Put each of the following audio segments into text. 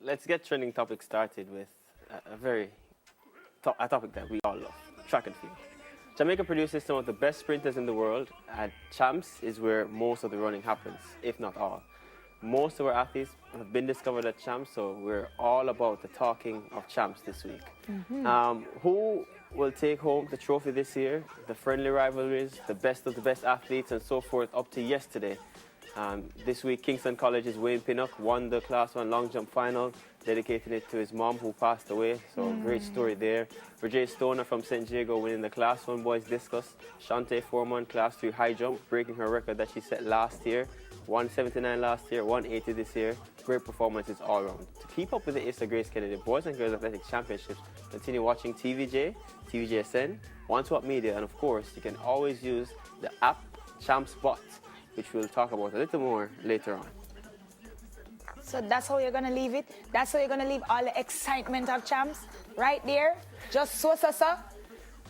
let's get trending topic started with a topic that we all love, track and field. Jamaica produces some of the best sprinters in the world, and Champs is where most of the running happens, if not all. Most of our athletes have been discovered at Champs, so we're all about the talking of Champs this week. Who will take home the trophy this year? The friendly rivalries, the best of the best athletes, and so forth, up to yesterday. This week, Kingston College's Wayne Pinnock won the Class 1 long jump final, dedicating it to his mom who passed away. So great story there. Rajay Stoner from St. Diego winning the Class 1 boys discus. Shante Foreman, Class 3 high jump, breaking her record that she set last year. 179 last year, 180 this year. Great performances all around. To keep up with the Issa Grace Kennedy Boys and Girls Athletics Championships, continue watching TVJ, TVJSN, One Swap Media, and of course, you can always use the app Champs Bot, which we'll talk about a little more later on. So that's how you're going to leave it? That's how you're going to leave all the excitement of Champs? Right there? Just so.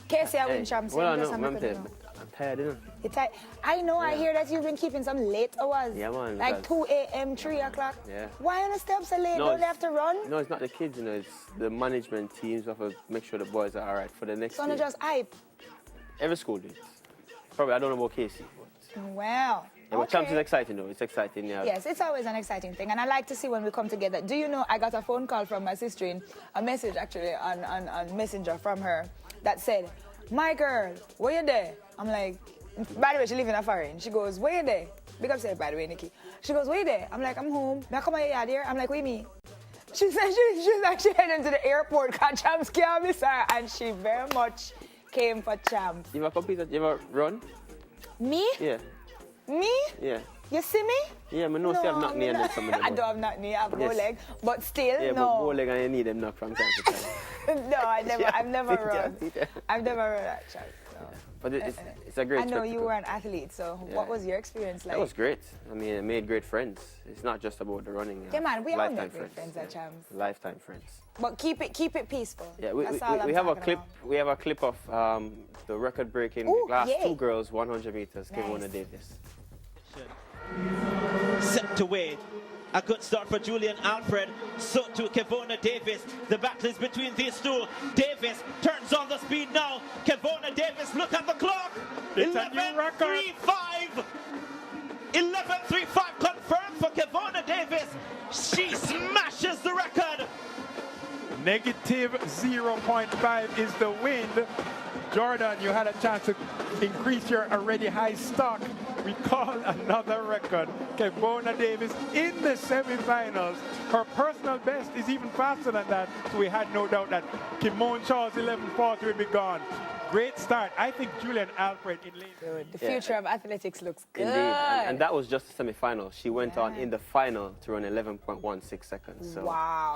Casey, I win Champs. Well, no, I'm tired, you know. You're tired? I know, yeah. I hear that you've been keeping some late hours. Yeah, man. Like 2 a.m., 3 o'clock. Yeah. Why on the steps so late? Don't they have to run? No, it's not the kids, you know. It's the management teams have to make sure the boys are all right for the next So not just hype? Every school does. Probably, I don't know about Casey, but... Well... Yeah, but Champs is exciting though. It's exciting, yeah. Yes, it's always an exciting thing, and I like to see when we come together. Do you know, I got a phone call from my sister, a message actually on Messenger from her that said, "My girl, where you there?" I'm like, by the way, she live in a foreign. She goes, "Where you there?" Big up, said, by the way, Nikki. She goes, "Where you there?" I'm like, "I'm home." Now come on, your yard here. I'm like, "What do you mean?" She said she's actually heading to the airport because Champs can't miss her, and she very much came for Champs. You ever compete? You ever run? Me? Yeah. Me? Yeah. You see me? Yeah, I know you have knock knee and then some of them. I don't have knock knee, I have bow leg, but still, yeah, no. but bow leg and you need them knock from time to time. No, I've never run. I've never run that Champs. No. Yeah. But it's a great I know spectacle. You were an athlete, so what was your experience like? That was great. I mean, I made great friends. It's not just about the running. Yeah, man, we all make great friends at Champs. Lifetime friends. But keep it peaceful. Yeah, we have a clip. We have a clip of the record-breaking Class 2 girls 100 meters. Nice. Kevona Davis. Set to wait. A good start for Julian Alfred. So to Kevona Davis. The battle is between these two. Davis turns on the speed now. Kevona Davis, look at the clock. 11:35. 11:35 confirmed for Kevona Davis. She smashes the record. Negative 0.5 is the wind. Jordan, you had a chance to increase your already high stock. We call another record. Kevona Davis in the semifinals. Her personal best is even faster than that, so we had no doubt that Kimon Shaw's 11:40 would be gone. Great start. I think Julian Alfred in lane. Good. The future of athletics looks good. Indeed. And that was just the semi-final. She went on in the final to run 11.16 seconds. So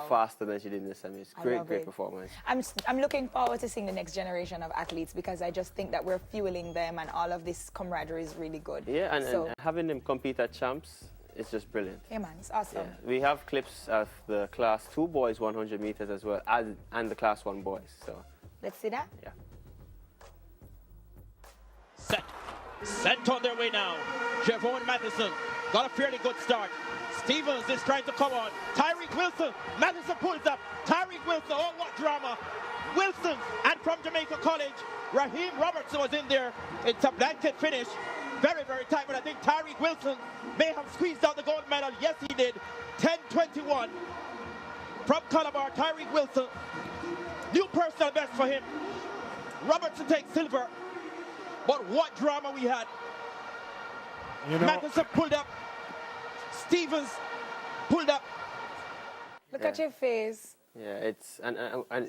faster than she did in the semis. Great performance. I'm looking forward to seeing the next generation of athletes because I just think that we're fueling them and all of this camaraderie is really good. Yeah, and having them compete at Champs is just brilliant. Yeah, man, it's awesome. Yeah. We have clips of the Class 2 boys 100 meters as well and the Class 1 boys. So let's see that. Yeah. Sent on their way now. Javon Matheson got a fairly good start. Stevens is trying to come on. Tyreek Wilson. Matheson pulls up. Tyreek Wilson. Oh, what drama. Wilson. And from Jamaica College, Raheem Robertson was in there. It's a blanket finish. Very, very tight, but I think Tyreek Wilson may have squeezed out the gold medal. Yes, he did. 10:21 from Calabar. Tyreek Wilson. New personal best for him. Robertson takes silver. But what drama we had. You know, Matheson pulled up. Stevens pulled up. Look at your face. Yeah, it's and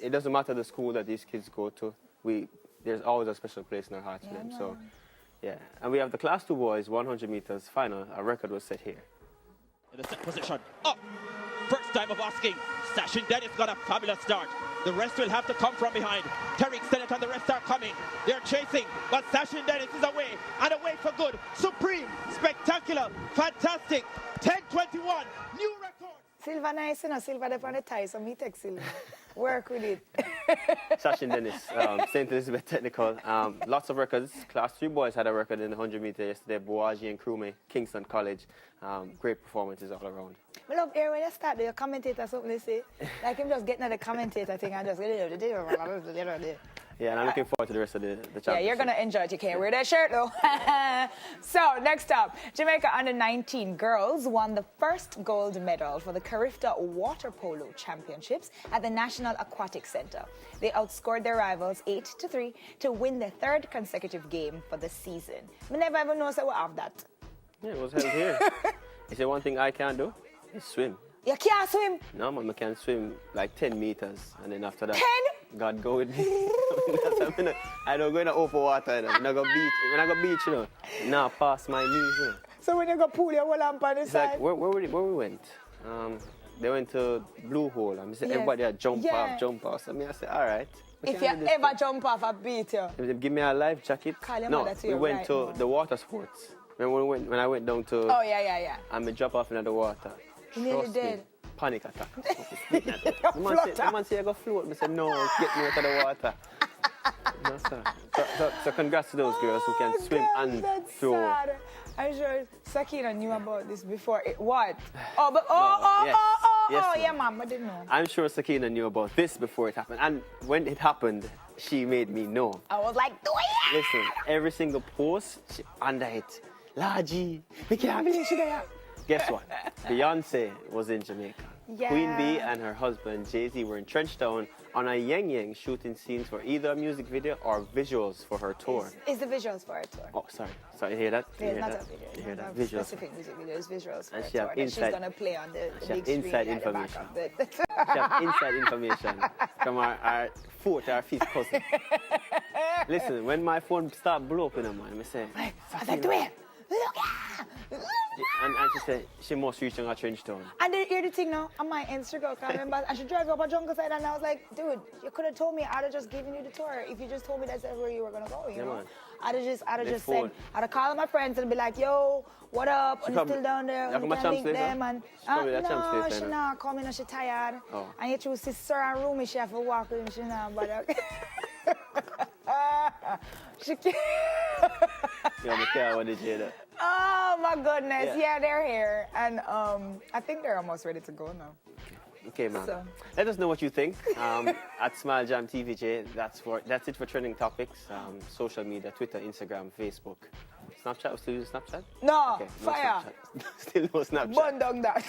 it doesn't matter the school that these kids go to. There's always a special place in our hearts for them. So, yeah. And we have the Class 2 boys 100 meters final. A record was set here. In the set position. Up. First time of asking. Sashin Dennis got a fabulous start. The rest will have to come from behind. Tariq Sennett and the rest are coming. They're chasing, but Sashin Dennis is away, and away for good. Supreme, spectacular, fantastic. 10:21, new record. Silver nice, you know, Silver up on the tie, so me take Silver. Work with it. Sashin Dennis, St. Elizabeth Technical. Lots of records. Class 3 boys had a record in the 100 meter yesterday. Boaji and Krume, Kingston College. Great performances all around. I love here when you start, the commentator something they say. Like him just getting at the commentator thing and just Yeah, and I'm looking forward to the rest of the championship. Yeah, you're going to enjoy it. You can't wear that shirt, though. So, next up, Jamaica Under-19 girls won the first gold medal for the Carifta Water Polo Championships at the National Aquatic Center. They outscored their rivals 8-3 to win their third consecutive game for the season. We never ever know so we have that. Yeah, it was held here. Is there one thing I can't do? Is swim. You can't swim. No, man, I can swim like 10 meters, and then after that, 10? God go with me. I don't go in the open water, you know. When I go beach, you know, now pass my knees, you know. So when you go pool, you hold on the It's side. like, where we went? They went to Blue Hole, and said, Yes. everybody had jump Yeah. off. So I said, all right. we If can you do this ever thing. jump off a beat, you. They give me a life jacket. Call your No, mother to we your went right to now. the water sports. Remember when I went down to... Oh, yeah. And me drop off into the water. You nearly Trust me, dead. Panic attack. The man say, I go float. I said, no, get me out of the water. No, sir. So congrats to those girls who can swim God, and that's throw. sad. I'm sure Sakina knew about this before. What? Oh, but Yes, yeah, ma'am. ma'am, I didn't know. I'm sure Sakina knew about this before it happened. And when it happened, she made me know. I was like, do it! Listen, every single post under it, Laji, we can't believe she there. Guess what? Beyonce was in Jamaica. Yeah. Queen Bee and her husband Jay-Z were in Trenchtown on a yang shooting scenes for either a music video or visuals for her tour. It's the visuals for our tour. Oh, sorry, you hear that? You It's hear not that? a video. You It's hear not that? a Visuals. specific music video. It's visuals for And our she have tour that she's inside- going to play on the she have big screen inside at the back information. of the... She have inside information from our fourth or fifth cousin. Listen, when my phone start blow up in her mind, I say, I was like, do it! Look at and she said she must reach on her Trenchtown. And then hear the thing now, on my Instagram, I remember, and she drive up a jungle side, and I was like, dude, you could have told me, I'd have just given you the tour if you just told me that's where you were gonna go, you know? man. I'd have just phone. said, I'd have called my friends and be like, yo, what up? She And probably- still down there, Yeah, we come can at link Champs Place, them, huh? and She probably at Champs no, Place, she then, not coming, and she tired. Oh. And you choose sister and room, she have to walk with him, she not, but she can't. You know, I care what did you hear that? Oh my goodness, Yeah. yeah, they're here, and I think they're almost ready to go now. Okay, man. So- Let us know what you think. At Smile Jam TVJ, that's it for trending topics. Social media, Twitter, Instagram, Facebook. Snapchat, we still use Snapchat? No, Okay, no fire. Snapchat. Still no Snapchat. Burn down that.